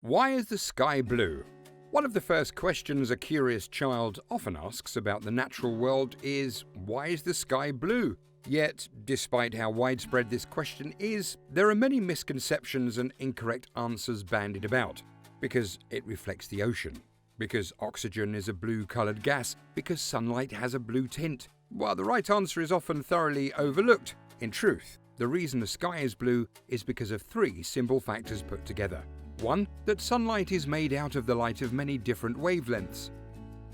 Why is the sky blue? One of the first questions a curious child often asks about the natural world is, why is the sky blue? Yet, despite how widespread this question is, there are many misconceptions and incorrect answers bandied about. Because it reflects the ocean. Because oxygen is a blue-coloured gas. Because sunlight has a blue tint. While the right answer is often thoroughly overlooked, in truth, the reason the sky is blue is because of three simple factors put together. 1. That sunlight is made out of the light of many different wavelengths.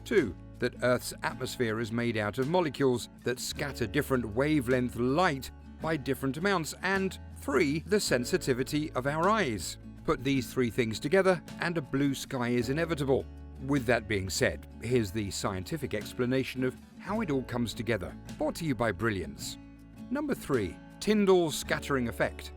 2. That Earth's atmosphere is made out of molecules that scatter different wavelength light by different amounts. And 3. The sensitivity of our eyes. Put these three things together and a blue sky is inevitable. With that being said, here's the scientific explanation of how it all comes together, brought to you by Brilliance. Number 3. Tyndall's scattering effect.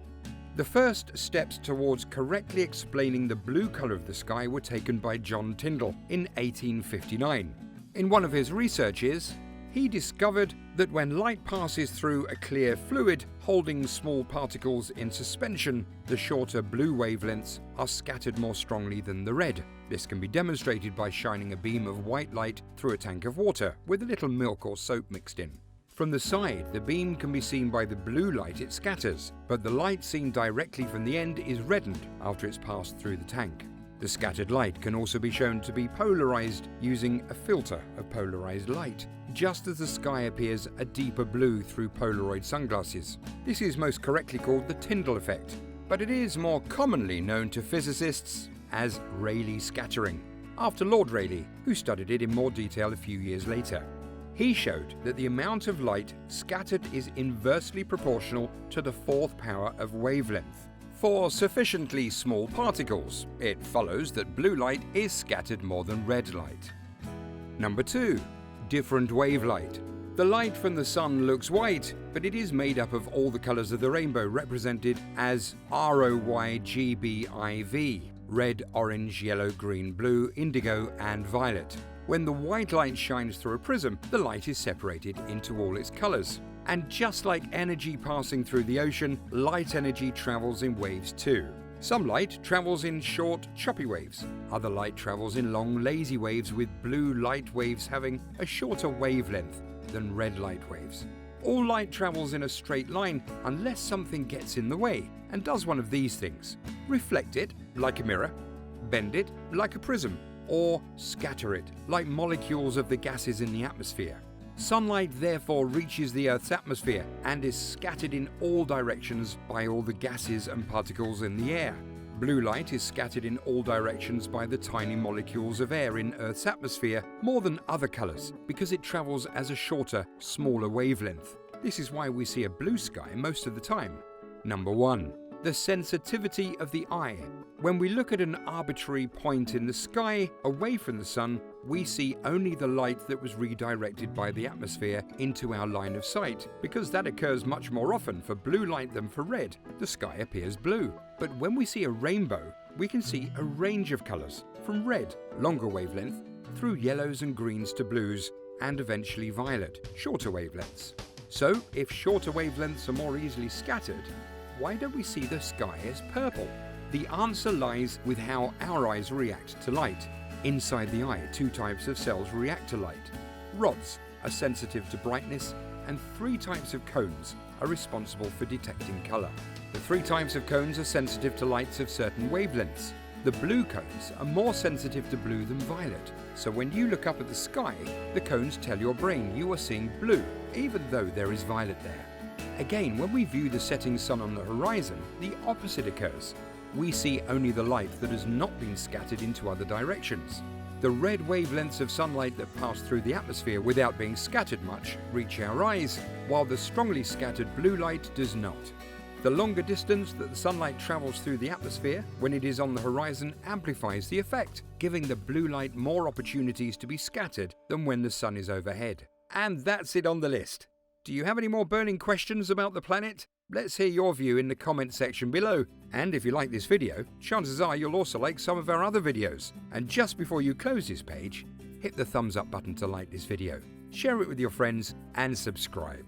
The first steps towards correctly explaining the blue colour of the sky were taken by John Tyndall in 1859. In one of his researches, he discovered that when light passes through a clear fluid holding small particles in suspension, the shorter blue wavelengths are scattered more strongly than the red. This can be demonstrated by shining a beam of white light through a tank of water with a little milk or soap mixed in. From the side, the beam can be seen by the blue light it scatters, but the light seen directly from the end is reddened after it's passed through the tank. The scattered light can also be shown to be polarized using a filter of polarized light, just as the sky appears a deeper blue through Polaroid sunglasses. This is most correctly called the Tyndall effect, but it is more commonly known to physicists as Rayleigh scattering, after Lord Rayleigh, who studied it in more detail a few years later. He showed that the amount of light scattered is inversely proportional to the fourth power of wavelength. For sufficiently small particles, it follows that blue light is scattered more than red light. Number 2. Different wavelight. The light from the sun looks white, but it is made up of all the colours of the rainbow represented as ROYGBIV: red, orange, yellow, green, blue, indigo and violet. When the white light shines through a prism, the light is separated into all its colours. And just like energy passing through the ocean, light energy travels in waves too. Some light travels in short, choppy waves. Other light travels in long, lazy waves, with blue light waves having a shorter wavelength than red light waves. All light travels in a straight line unless something gets in the way and does one of these things. Reflect it, like a mirror, bend it, like a prism, or scatter it, like molecules of the gases in the atmosphere. Sunlight therefore reaches the Earth's atmosphere and is scattered in all directions by all the gases and particles in the air. Blue light is scattered in all directions by the tiny molecules of air in Earth's atmosphere more than other colours because it travels as a shorter, smaller wavelength. This is why we see a blue sky most of the time. Number 1. The sensitivity of the eye. When we look at an arbitrary point in the sky away from the sun, we see only the light that was redirected by the atmosphere into our line of sight. Because that occurs much more often for blue light than for red, the sky appears blue. But when we see a rainbow, we can see a range of colours, from red, longer wavelength, through yellows and greens to blues, and eventually violet, shorter wavelengths. So, if shorter wavelengths are more easily scattered, why don't we see the sky as purple? The answer lies with how our eyes react to light. Inside the eye, 2 types of cells react to light. Rods are sensitive to brightness, and 3 types of cones are responsible for detecting colour. The 3 types of cones are sensitive to lights of certain wavelengths. The blue cones are more sensitive to blue than violet, so when you look up at the sky, the cones tell your brain you are seeing blue, even though there is violet there. Again, when we view the setting sun on the horizon, the opposite occurs. We see only the light that has not been scattered into other directions. The red wavelengths of sunlight that pass through the atmosphere without being scattered much reach our eyes, while the strongly scattered blue light does not. The longer distance that the sunlight travels through the atmosphere when it is on the horizon amplifies the effect, giving the blue light more opportunities to be scattered than when the sun is overhead. And that's it on the list. Do you have any more burning questions about the planet? Let's hear your view in the comment section below. And if you like this video, chances are you'll also like some of our other videos. And just before you close this page, hit the thumbs up button to like this video, share it with your friends and subscribe.